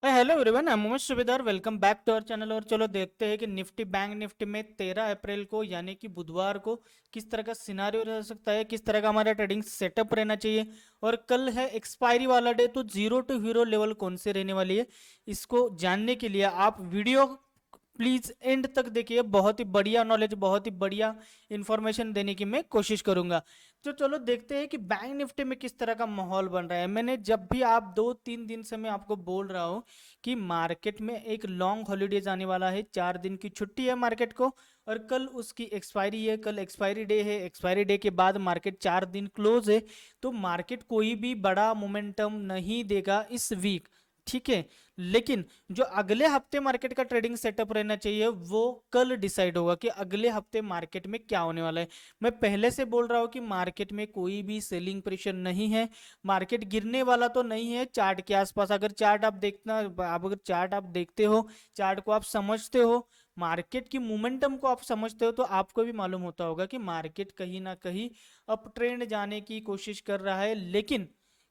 Hello everyone, I am Umesh Subedar. Welcome back to our channel. और चलो देखते हैं कि निफ्टी बैंक निफ्टी में 13 अप्रैल को यानी कि बुधवार को किस तरह का सिनारियो रह सकता है, किस तरह का हमारा ट्रेडिंग सेटअप रहना चाहिए। और कल है एक्सपायरी वाला डे, तो जीरो टू हीरो लेवल कौन से रहने वाली है, इसको जानने के लिए आप वीडियो प्लीज एंड तक देखिए। बहुत ही बढ़िया नॉलेज, बहुत ही बढ़िया इंफॉर्मेशन देने की मैं कोशिश करूंगा। तो चलो देखते हैं कि बैंक निफ्टी में किस तरह का माहौल बन रहा है। मैंने जब भी आप 2-3 दिन से मैं आपको बोल रहा हूँ कि मार्केट में एक लॉन्ग हॉलीडेज आने वाला है, 4 दिन की छुट्टी है मार्केट को। और कल उसकी एक्सपायरी है, कल एक्सपायरी डे है। एक्सपायरी डे के बाद मार्केट 4 दिन क्लोज है। तो मार्केट कोई भी बड़ा मोमेंटम नहीं देगा इस वीक, ठीक है। लेकिन जो अगले हफ्ते मार्केट का ट्रेडिंग सेटअप रहना चाहिए वो कल डिसाइड होगा कि अगले हफ्ते मार्केट में क्या होने वाला है। मैं पहले से बोल रहा हूं कि मार्केट में कोई भी सेलिंग प्रेशर नहीं है। मार्केट गिरने वाला तो नहीं है चार्ट के आसपास। अगर चार्ट आप देखना, आप अगर चार्ट आप देखते हो, चार्ट को आप समझते हो, मार्केट की मोमेंटम को आप समझते हो, तो आपको भी मालूम होता होगा कि मार्केट कहीं ना कहीं अप ट्रेंड जाने की कोशिश कर रहा है। लेकिन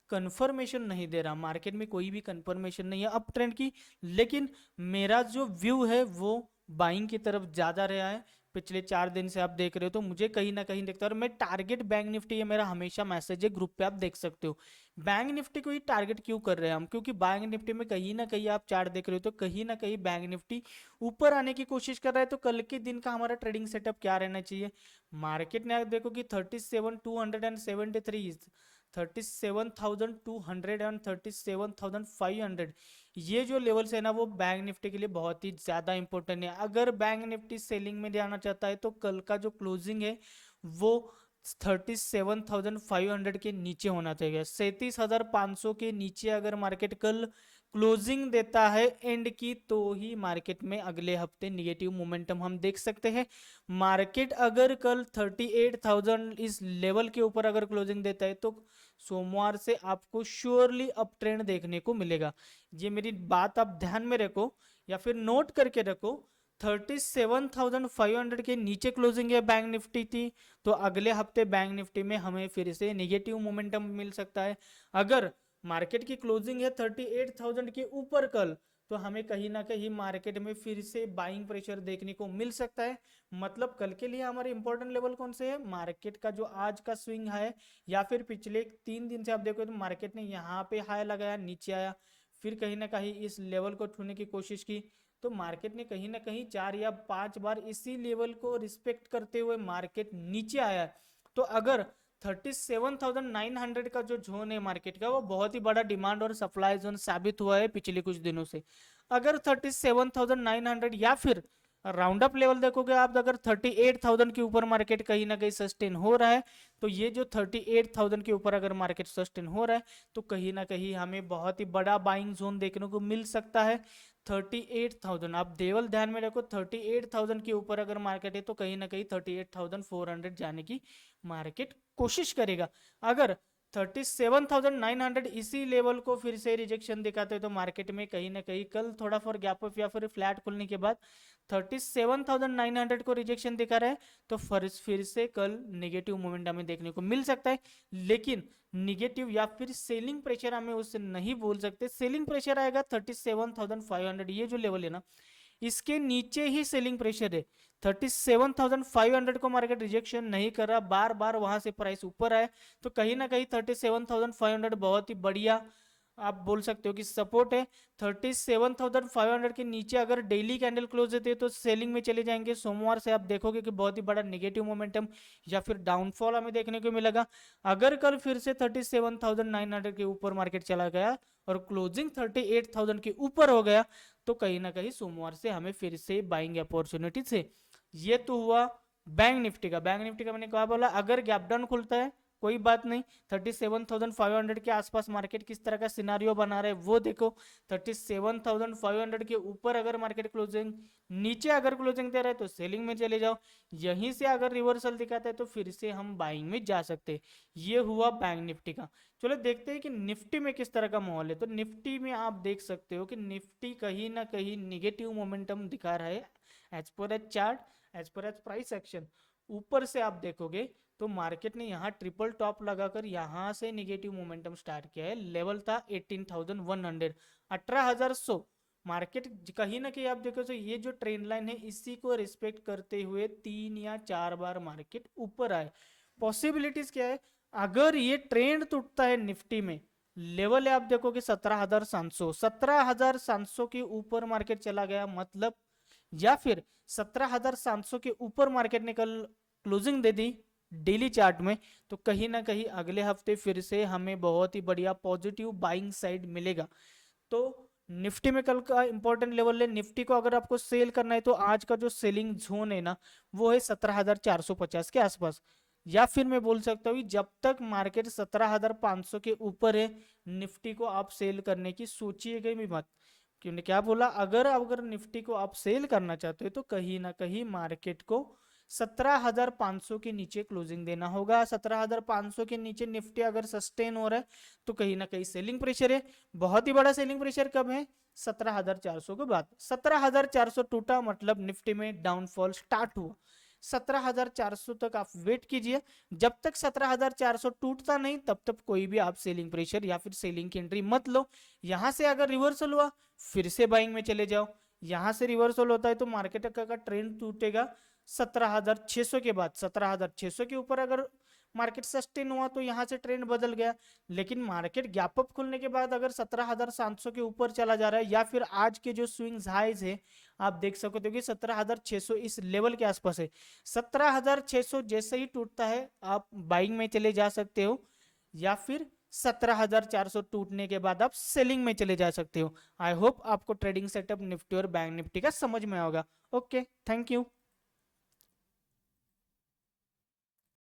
कंफर्मेशन नहीं दे रहा, मार्केट में कोई भी कंफर्मेशन नहीं है अप ट्रेंड की। लेकिन मेरा जो व्यू है वो बाइंग की तरफ ज्यादा रहा है। पिछले 4 दिन से आप देख रहे हो, तो मुझे कहीं ना कहीं दिखता है। और मैं टारगेट बैंक निफ्टी, ये मेरा हमेशा मैसेज है ग्रुप पे, आप देख सकते हो। बैंक निफ्टी को ही टारगेट क्यों कर रहे हैं हम, क्योंकि बैंक निफ्टी में कहीं ना कहीं आप चार्ट देख रहे हो तो कहीं ना कहीं बैंक निफ्टी ऊपर आने की कोशिश कर रहा है। तो कल के दिन का हमारा ट्रेडिंग सेटअप क्या रहना चाहिए। मार्केट ने देखो कि 37,273, 37,200 एंड 37,500, ये जो लेवल्स है ना, वो बैंक निफ्टी के लिए बहुत ही ज़्यादा इंपॉर्टेंट है। अगर बैंक निफ्टी सेलिंग में जाना चाहता है तो कल का जो क्लोजिंग है वो 37,500 के नीचे होना चाहिए। 37,500 के नीचे अगर मार्केट कल क्लोजिंग देता है एंड की, तो ही मार्केट में अगले हफ्ते निगेटिव मोमेंटम हम देख सकते हैं। मार्केट अगर कल 38,000 इस लेवल के ऊपर अगर क्लोजिंग देता है तो सोमवार से आपको श्योरली अप ट्रेंड देखने को मिलेगा। ये मेरी बात आप ध्यान में रखो या फिर नोट करके रखो। 37,500 के नीचे क्लोजिंग है बैंक निफ्टी थी, तो अगले हफ्ते बैंक निफ्टी में हमें फिर से नेगेटिव मोमेंटम मिल सकता है। अगर मार्केट की क्लोजिंग है 38,000 के ऊपर कल, तो हमें कहीं ना कहीं मार्केट में फिर से बाइंग प्रेशर देखने को मिल सकता है। मतलब कल के लिए हमारे इंपॉर्टेंट लेवल कौन से है, मार्केट का जो आज का स्विंग है, या फिर पिछले 3 दिन से आप देखो तो मार्केट ने यहाँ पे हाई लगाया, नीचे आया, फिर कहीं ना कहीं इस लेवल को छूने की कोशिश की। तो मार्केट ने कहीं ना कहीं 4 या 5 बार इसी लेवल को रिस्पेक्ट करते हुए मार्केट नीचे आया है। तो अगर 37,900 का जो जोन है मार्केट का, वो बहुत ही बड़ा डिमांड और सप्लाई जोन साबित हुआ है पिछले कुछ दिनों से। अगर 37,900 या फिर राउंड अप लेवल देखोगे आप, अगर 38,000 के ऊपर मार्केट कहीं ना कहीं सस्टेन हो रहा है, तो ये जो 38,000 के ऊपर अगर मार्केट सस्टेन हो रहा है, तो कहीं ना कहीं हमें बहुत ही बड़ा बाइंग जोन देखने को मिल सकता है। 38,000 आप देवल ध्यान में रखो, 38,000 के ऊपर अगर मार्केट है तो कहीं ना कहीं 38,400 जाने की मार्केट कोशिश करेगा। अगर 37,900 इसी लेवल को फिर से रिजेक्शन दिखाते हैं, तो मार्केट में कहीं ना कहीं कल थोड़ा फॉर गैप अप या फिर फ्लैट खुलने के बाद 37,900 को रिजेक्शन दिखा रहा है, तो फिर से कल नेगेटिव मोमेंट हमें देखने को मिल सकता है। लेकिन निगेटिव या फिर सेलिंग प्रेशर हमें उससे नहीं बोल सकते। सेलिंग प्रेशर आएगा 37,500, ये जो लेवल है ना, इसके नीचे ही सेलिंग प्रेशर है। 37,500 को मार्केट रिजेक्शन नहीं कर रहा, बार बार वहां से प्राइस ऊपर आए, तो कहीं ना कहीं 37,500 बहुत ही बढ़िया आप बोल सकते हो कि सपोर्ट है। 37,500 के नीचे अगर डेली कैंडल क्लोज होते हैं तो सेलिंग में चले जाएंगे। सोमवार से आप देखोगे कि बहुत ही बड़ा नेगेटिव मोमेंटम या फिर डाउनफॉल हमें देखने को मिलेगा। अगर कल फिर से 37,900 के ऊपर मार्केट चला गया और क्लोजिंग 38,000 के ऊपर हो गया, तो कहीं ना कहीं सोमवार से हमें फिर से बाइंग अपॉर्चुनिटी से। ये तो हुआ बैंक निफ्टी का। बैंक निफ्टी का मैंने कहा बोला, अगर गैप डाउन खुलता है कोई बात नहीं, 37,500 के आसपास मार्केट किस तरह का सिनारियो बना रहा है वो देखो। 37,500 के ऊपर अगर मार्केट क्लोजिंग, नीचे अगर क्लोजिंग दे रहा है तो सेलिंग में चले जाओ। यहीं से अगर रिवर्सल दिखाता है तो फिर से हम बाइंग में जा सकते हैं। ये हुआ बैंक निफ्टी का। चलो देखते हैं कि निफ्टी में किस तरह का माहौल है। तो निफ्टी में आप देख सकते हो कि निफ्टी कहीं ना कहीं निगेटिव मोमेंटम दिखा रहा है as per as chart, as per as price action. ऊपर से आप देखोगे तो मार्केट ने यहाँ ट्रिपल टॉप लगाकर यहाँ से निगेटिव मोमेंटम स्टार्ट किया है। लेवल था 18,100, 18,100। मार्केट कहीं ना कहीं आप देखो तो ये जो ट्रेंड लाइन है इसी को रिस्पेक्ट करते हुए 3 या 4 बार मार्केट ऊपर आए। पॉसिबिलिटीज क्या है, अगर ये ट्रेंड टूटता है निफ्टी में, लेवल है आप देखोगे 17,700, 17,700 के ऊपर मार्केट चला गया मतलब, या फिर 17,700 के ऊपर मार्केट ने कल closing they the daily chart में, तो कहीं ना कहीं अगले हफ्ते फिर से हमें बहुत ही बढ़िया पॉजिटिव बाइंग साइड मिलेगा। तो निफ्टी में कल का इंपॉर्टेंट लेवल है, निफ्टी को अगर आपको सेल करना है तो आज का जो सेलिंग जोन है ना वो है 17,450 के आसपास, या फिर मैं बोल सकता हूँ जब तक मार्केट 17,500 के ऊपर है निफ्टी को आप सेल करने की सोचिएगा भी मत। क्योंकि क्या बोला, अगर निफ्टी को आप सेल करना चाहते हो तो कहीं ना कहीं मार्केट को 17,500 के नीचे क्लोजिंग देना होगा। 17,500 के नीचे निफ्टी अगर सस्टेन हो रहा है तो कहीं ना कहीं सेलिंग प्रेशर है। बहुत ही बड़ा सेलिंग प्रेशर कब है, 17,400 के बाद। 17,400 टूटा मतलब निफ्टी में डाउनफॉल स्टार्ट हुआ। 17,400 तक आप वेट कीजिए, जब तक 17,400 टूटता नहीं तब तक कोई भी आप सेलिंग प्रेशर या फिर सेलिंग की एंट्री मत लो। यहां से अगर रिवर्सल हुआ फिर से बाइंग में चले जाओ। यहां से रिवर्सल होता है तो मार्केट का ट्रेंड टूटेगा 17,600 के बाद। 17,600 के ऊपर अगर मार्केट सस्टेन हुआ तो यहां से ट्रेंड बदल गया, लेकिन मार्केट गैप अप खुलने के बाद अगर 17,700 के ऊपर चला जा रहा है या फिर आज के जो स्विंग्स हाइज है आप देख सकते हो कि 17,600 इस लेवल के आसपास है। 17,600 जैसे ही टूटता है आप बाइंग में चले जा सकते हो, या फिर 17,400 टूटने के बाद आप सेलिंग में चले जा सकते हो। आई होप आपको ट्रेडिंग सेटअप निफ्टी और बैंक निफ्टी का समझ में होगा। Okay, thank you.